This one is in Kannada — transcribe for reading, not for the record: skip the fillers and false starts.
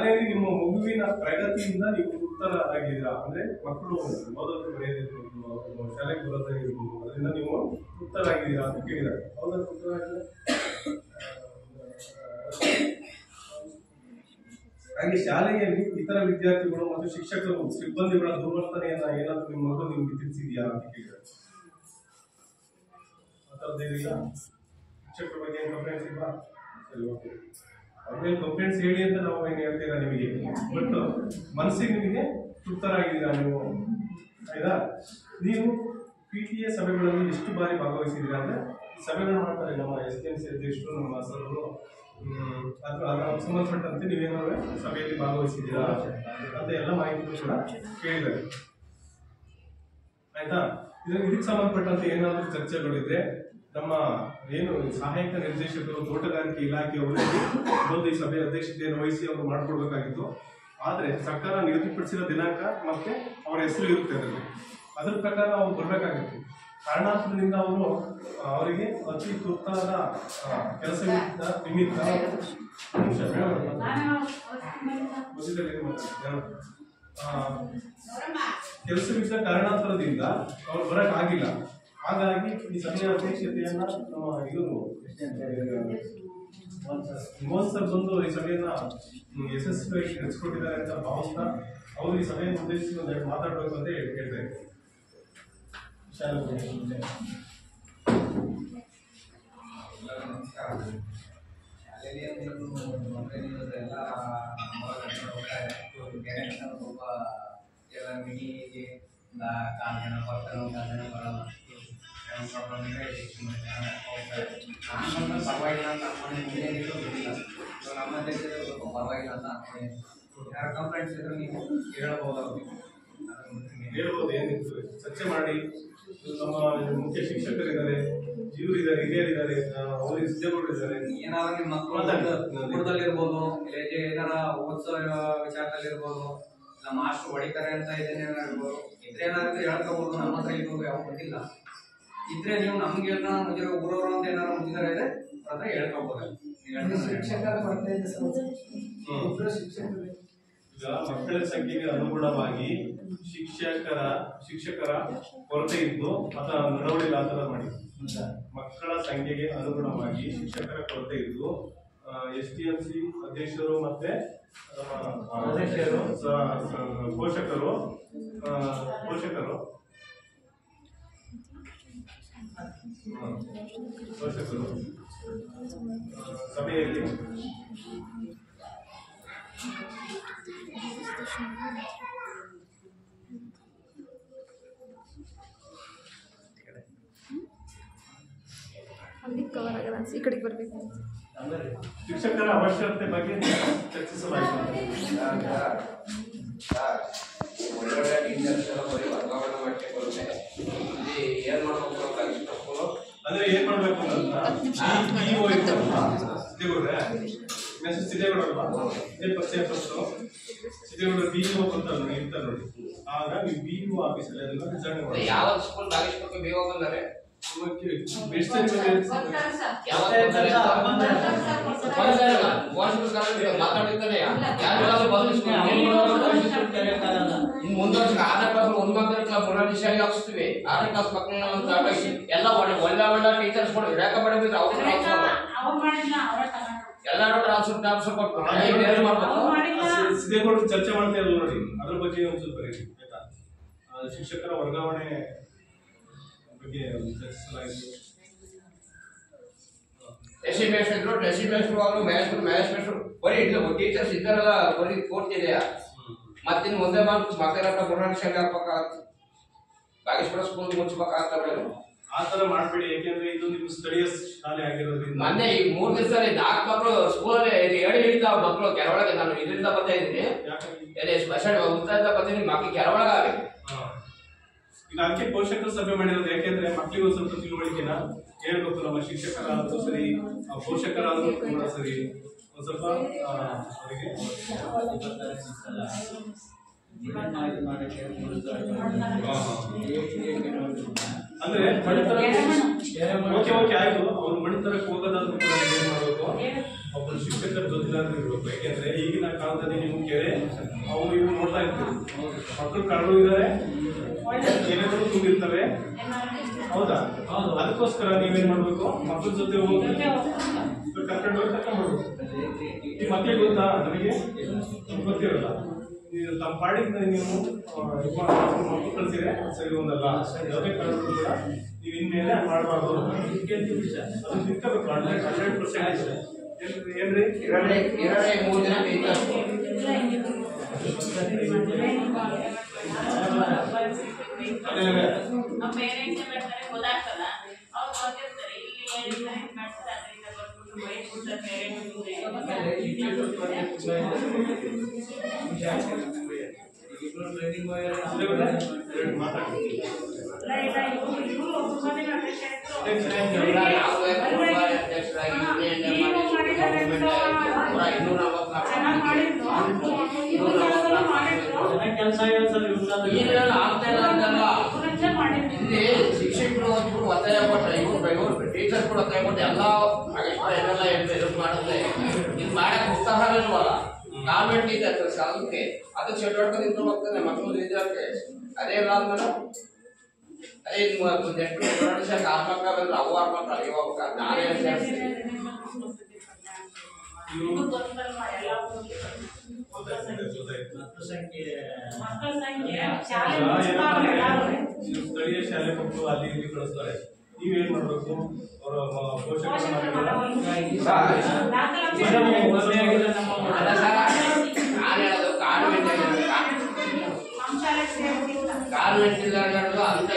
ಶಾಲೆಯಲ್ಲಿ ನಿಮ್ಮ ಮಗುವಿನ ಪ್ರಗತಿಯಿಂದ ನೀವು ತೃಪ್ತರಾಗಿದ್ದೀರಾ? ಅಂದ್ರೆ ಮಕ್ಕಳು ಓದೋದು ಬರೆಯೋದಿರ್ಬೋದು, ಶಾಲೆಗೆ ಬರೋದಾಗಿರ್ಬೋದು, ಅದರಿಂದ ನೀವು ತೃಪ್ತರಾಗಿದ್ದೀರಾ ಅಂತ ಕೇಳಿದ್ದಾರೆ. ಹೌದಾ? ತೃಪ್ತರಾಗಿಲ್ಲ? ಹಾಗೆ ಶಾಲೆಯಲ್ಲಿ ಇತರ ವಿದ್ಯಾರ್ಥಿಗಳು ಮತ್ತು ಶಿಕ್ಷಕರು ಸಿಬ್ಬಂದಿಗಳ ದುರ್ವರ್ತನೆಯನ್ನ ಏನಾದ್ರು ನಿಮ್ಮ ಮಗು ನಿಮ್ಗೆ ತಿಳಿಸಿದ್ಯಾ ಅಂತ ಕೇಳಿದ್ದಾರೆ. ಮಾತಾಡ್ತಿದ್ದೀರಾ? ಶಿಕ್ಷಕರ ಬಗ್ಗೆ ಏನು ಕಂಪ್ಲೇಂಟ್ಸ್ ಇಲ್ವಾ? ಸರಿ, ಓಕೆ. ಅವ್ರಿಗೆ ಕಂಪ್ಲೇಂಟ್ಸ್ ಹೇಳಿ ಅಂತ ನಾವು ಏನು ಹೇಳ್ತೀರಾ ನಿಮಗೆ, ಬಟ್ ಮನಸ್ಸಿಗೆ ನಿಮಗೆ ತೃಪ್ತರಾಗಿದ್ದೀರಾ ನೀವು? ಆಯ್ತಾ? ನೀವು PTA ಸಭೆಗಳಲ್ಲಿ ಎಷ್ಟು ಬಾರಿ ಭಾಗವಹಿಸಿದ್ದೀರಾ? ಅಂದ್ರೆ ಸಭೆಗಳು ಮಾಡ್ತಾರೆ ನಮ್ಮ SDMC ಅಧ್ಯಕ್ಷರು, ನಮ್ಮ ಸರ್ಗಳು, ಅಥವಾ ಅದರ ಸಂಬಂಧಪಟ್ಟಂತೆ ನೀವೇನಾದ್ರು ಸಭೆಯಲ್ಲಿ ಭಾಗವಹಿಸಿದ್ದೀರಾ ಅಂತ ಎಲ್ಲ ಮಾಹಿತಿ ಕೂಡ ಕೇಳಿದ್ದಾರೆ. ಆಯ್ತಾ? ಇದಕ್ಕೆ ಸಂಬಂಧಪಟ್ಟಂತೆ ಏನಾದರೂ ಚರ್ಚೆಗಳಿದ್ರೆ ನಮ್ಮ ಏನು ಸಹಾಯಕ ನಿರ್ದೇಶಕರು ತೋಟಗಾರಿಕೆ ಇಲಾಖೆಯವರಿಗೆ ಬಂದು ಈ ಸಭೆ ಅಧ್ಯಕ್ಷತೆಯನ್ನು ವಹಿಸಿ ಅವರು ಮಾಡಿಕೊಡ್ಬೇಕಾಗಿತ್ತು. ಆದ್ರೆ ಸರ್ಕಾರ ನಿಗದಿಪಡಿಸಿದ ದಿನಾಂಕ ಮತ್ತೆ ಅವರ ಹೆಸರು ಇರುತ್ತೆ ಅದರಲ್ಲಿ, ಅದ್ರ ಪ್ರಕಾರ ಅವ್ರು ಬರ್ಬೇಕಾಗಿತ್ತು. ಕಾರಣಾಂತರದಿಂದ ಅವರಿಗೆ ಅತಿ ತುರ್ತಾದ ಕೆಲಸ ನಿಮಿತ್ತ ಕೆಲಸವಿದ್ದ ಕಾರಣಾಂತರದಿಂದ ಅವ್ರು ಬರಕ್ ಆಗಿಲ್ಲ. ಹಾಗಾಗಿ ಈ ಸಭೆಯ ಅಧ್ಯಕ್ಷತೆಯನ್ನ ನಮ್ಮ ಇವರು ಮೋಹನ್ ಸರ್ ಬಂದು ಈ ಸಭೆಯನ್ನ ಯಶಸ್ವಿಯಾಗಿ ನಡೆಸಿಕೊಟ್ಟಿದ್ದಾರೆ ಅಂತ ಭಾವಿಸ್ತಾ ಅವರು ಈ ಸಭೆಯನ್ನು ಉದ್ದೇಶಿಸಿ ಒಂದೆರಡು ಮಾತಾಡಬೇಕು ಅಂತ ಹೇಳ್ತಾ ಇದ್ದಾರೆ. ಶಾಲೆಯಲ್ಲಿ ಎಲ್ಲ ಮಿನಿಗೆ ಕಾಲು ಜನ ಬರ್ತಾರೆ, ಕಾಲು ಜನ ಬರಲ್ಲ. ಪ್ರಾಬ್ಲಮ್ ಇದೆ, ನಾನು ಪರವಾಗಿಲ್ಲ ಅಂತ ಅನ್ಕೊಂಡೆ, ಮುಂದೆ ಗೊತ್ತಿಲ್ಲ. ನಮ್ಮ ದೇಶದಲ್ಲಿ ಸ್ವಲ್ಪ ಪರವಾಗಿಲ್ಲ ಅಂತ ಅನ್ಕೊಂಡೆ. ಯಾರು ಕಂಪ್ಲೇಂಟ್ಸ್ ಇದ್ರೆ ನೀವು ಹೇಳ್ಬೋದು, ಏನಿತ್ತು ಚರ್ಚೆ ಮಾಡಿ. ನಮ್ಮ ಮುಖ್ಯ ಶಿಕ್ಷಕರಿದ್ದಾರೆ, ಇದ್ದಾರೆ, ಹಿರಿಯರಿದ್ದಾರೆ, ಅವರಿಗೆ ಸಿದ್ಧಗೊಂಡಿದ್ದಾರೆ. ಏನಾದ್ರು ನಿಮ್ಮ ಮಕ್ಕಳು ಇರ್ಬೋದು, ಇಲ್ಲ ಏನಾರ ಓದಿಸೋ ವಿಚಾರದಲ್ಲಿರ್ಬೋದು, ಇಲ್ಲ ಮಾಸ್ಟರ್ ಹೊಡಿತಾರೆ ಅಂತ ಇದೇನೇನಾಗಿರ್ಬೋದು, ಇದ್ರೆ ಏನಾದ್ರು ಹೇಳ್ಕೋಬಹುದು. ನಮ್ಮ ಹತ್ರ ಇರ್ಬೋದು, ಯಾವ ಗೊತ್ತಿಲ್ಲ. ಇದ್ರೆ ನೀವು ನಮ್ಗೆ ಏನಾರ ಮುಗಿರೋ ಊರವರು ಅಂತ ಏನಾರ ಮುಗಿದಾರೆ ಇದೆ ಹತ್ರ ಹೇಳ್ಕೋಬಹುದು. ಶಿಕ್ಷಕರ ಕೊರತೆ ಇದೆ ಸರ್. ಈಗ ಮಕ್ಕಳ ಸಂಖ್ಯೆಗೆ ಅನುಗುಣವಾಗಿ ಶಿಕ್ಷಕರ ಕೊರತೆ ಇದ್ದು ಅಥವಾ ನಡವಳಿಕೆ ಆ ಥರ ಮಾಡಿ. ಮಕ್ಕಳ ಸಂಖ್ಯೆಗೆ ಅನುಗುಣವಾಗಿ ಶಿಕ್ಷಕರ ಕೊರತೆ ಇದ್ದು SDMC ಅಧ್ಯಕ್ಷರು ಮತ್ತೆ ಪೋಷಕರು ಸಭೆಯಲ್ಲಿ ಅಲ್ಲಿ ಕವರ್ ಆಗಲ್ಲ, ಈ ಕಡೆಗೆ ಬರಬೇಕು. ಶಿಕ್ಷಕರ ಅವಶ್ಯಕತೆ ಬಗ್ಗೆ ಚರ್ಚಿಸಲಾಯಿತು. ಒಳ್ಳೊಳ್ಳೆ ಟೀಚರ್ಸ್ ಎಲ್ಲ ಬರೀ ವರ್ಗಾವಣೆ ಮಾಡಕ್ಕೆ ಬರುತ್ತೆ. ಏನ್ ಮಾಡ್ಬೇಕು ಅಂದ್ರೆ ಏನ್ ಮಾಡ್ಬೇಕು ಅಂತ ಸಿದ್ದೇಗೌಡ BEO ಬಂತಲ್ಲ ಇರ್ತಾರೆ ನೋಡಿ. ಆಗ ನೀವು BEO ಆಫೀಸಲ್ಲಿ ಅದನ್ನ ವಿಚಾರಣೆ ಮಾಡಿ. ಯಾವ ಸ್ಕೂಲ್ ಭಾಗವಹಿಸಬೇಕು BEO ಬಂದರೆ ಮುಂದೊಂದು 6ನೇ ಕ್ಲಾಸ್ 1 ಕ್ಲಾಸ್ ಮುರಾರ್ಜಿ ಹಾಕಿಸ್ತೀವಿ. 6ನೇ ಕ್ಲಾಸ್ ಮಕ್ಕಳನ್ನ ಎಲ್ಲ ಒಳ್ಳೆ ಟೀಚರ್ಸ್ಗಳು ಇಡಾಕ ಮಾಡಿದ್ರೆ ಎಲ್ಲರೂ ಟ್ರಾನ್ಸ್ಫರ್ ಸಿದ್ದೇಗೌಡ ಚರ್ಚೆ ಮಾಡ್ತಾ ಇಲ್ಲ ನೋಡಿ, ಅದ್ರ ಬಗ್ಗೆ ಒಂದು ಸ್ವಲ್ಪ ಆಯ್ತಾ. ಶಿಕ್ಷಕರ ವರ್ಗಾವಣೆ ಬಗ್ಗೆ ಚರ್ಚಿಸಲಾಯಿತು. ಬರೀ ಟೀಚರ್ಸ್ ಇದ್ದಾರಲ್ಲ, ಬರೀ ಕೋರ್ತಿದೆಯಾ ಮತ್ತಿನ್ ಮುಂದೆ ಮಕ್ಕಳ ಮುರಾರ್ಜಿ ಹಾಕ್ಬೇಕಾಗತ್ತೆ, ಬಾಗೇಶ್ವರ ಸ್ಕೂಲ್ ಮುಚ್ಚಬೇಕಾಗ್ತವೆ. ಆ ತರ ಮಾಡ್ಬೇಡಿ, ಯಾಕೆಂದ್ರೆ ಇದು ನಿಮ್ ಸ್ಥಳೀಯ ಶಾಲೆ ಆಗಿರೋದ್ರಿಂದ. ಮೊನ್ನೆ ಈ 3 ದಿವಸದಲ್ಲಿ 4 ಮಕ್ಕಳು ಸ್ಕೂಲಲ್ಲಿ ಹೇಳಿದ ಮಕ್ಕಳು ಕೆರವಳಗೆ, ನಾನು ಇದರಿಂದ ಬರ್ತಾ ಇದ್ದೀನಿ, ಉತ್ತರ ಬರ್ತೀನಿ, ಮಕ್ಕಳು ಕೆರವಳಗಾವೆ. ಈಗ ಅದಕ್ಕೆ ಪೋಷಕರ ಸಭೆ ಮಾಡಿರೋದು, ಯಾಕೆಂದ್ರೆ ಮಕ್ಕಳಿಗೆ ಒಂದು ಸ್ವಲ್ಪ ತಿಳುವಳಿಕೆನ ಹೇಳ್ಬೇಕು. ನಮ್ಮ ಶಿಕ್ಷಕರಾದ್ರೂ ಸರಿ, ಪೋಷಕರಾದ್ರೂ ಕೂಡ ಸರಿ, ಒಂದು ಸ್ವಲ್ಪ ಅವರಿಗೆ ಅಂದ್ರೆ ಮಣಿತರ ಓಕೆ ಆಯ್ತು. ಅವ್ರು ಮಣಿತರಕ್ಕೆ ಹೋಗೋದಾದ್ರೂ ಕೂಡ ಏನ್ ಮಾಡ್ಬೇಕು, ಒಬ್ಬರು ಶಿಕ್ಷಕರ ಜೊತೆಲಾದ್ರೂ ಇರ್ಬೇಕು. ಯಾಕೆಂದ್ರೆ ಈಗಿನ ಕಾಲದಲ್ಲಿ ನೀವು ಕೆರೆ ಅವು ಇವು ನೋಡ್ತಾ ಇರ್ತೀವಿ, ಮಕ್ಕಳು ಕರಡು ಇದ್ದಾರೆ, ಕೆರೆಗಳು ತುಂಬಿರ್ತವೆ, ಹೌದಾ? ಅದಕ್ಕೋಸ್ಕರ ನೀವೇನ್ ಮಾಡ್ಬೇಕು, ಮಕ್ಕಳ ಜೊತೆ ಹೋಗಿ ಕರ್ಕೊಂಡು ಹೋಗಿ ಕರ್ಕೊಂಡ್ಬರ್ಬೇಕು. ಈ ಮಕ್ಕಳಿಗೆ ಗೊತ್ತಾ, ನನಗೆ ಗೊತ್ತಿರಲ್ಲ, ತಮ್ಮ ಪಾಡಿಗೆ ನೀವು ಮಕ್ಕಳು ಕಳಿಸಿದ್ರೆ ಸರಿ ಒಂದಲ್ಲ. ಯಾವುದೇ ಕಾರಣಕ್ಕೂ ಕೂಡ ನೀವು ಇನ್ಮೇಲೆ ಮಾಡಬಾರ್ದು, ಅದು ತಿಳ್ಕೋಬೇಕು. 100% ಏನ್ರಿ ಎರಡೇ 3 ದಿನ ಇಲ್ಲಿ ಶಿಕ್ಷಕರು ಒತ್ತಾಯ ಕೊಟ್ಟರೆ ಇವ್ರು ಟೀಚರ್ ಕೂಡ ಒತ್ತಾಯ ಕೊಟ್ಟು ಎಲ್ಲ ಇದು ಮಾಡುತ್ತೆ. ಇದು ಮಾಡಕ್ ಉತ್ಸಾಹ ಇಲ್ವಲ್ಲ, ಗೌರ್ಮೆಂಟ್ ಇದೆ ಅದಕ್ಕೆ ಅದಕ್ಕೆ ಚಟುವಟಿಕೆ ನಿಂತು ಹೋಗ್ತಾನೆ ಮಕ್ಕಳು ವಿದ್ಯಾರ್ಥಿ. ಅದೇ ಇಲ್ಲ ಆದ್ಮೇಲೆ ಅದೇ ಎಷ್ಟು ವರ್ಷ ಆತ್ಮಕ ಬಂದ್ರೆ ಅವು ಆತ್ಮಕ ಇವಾಗ ನಾನೇ ಸ್ಥಳೀಯ ಶಾಲೆ ಮಕ್ಕಳು ಅಲ್ಲಿ ಇಲ್ಲಿ ಕಳಿಸ್ತಾರೆ. ನೀವೇನ್ ಮಾಡ್ಬೇಕು, ಅವರ ಪೋಷಕರು ಕಾನ್ವೆಂಟ್ ಇಲ್ಲ ಅಂತ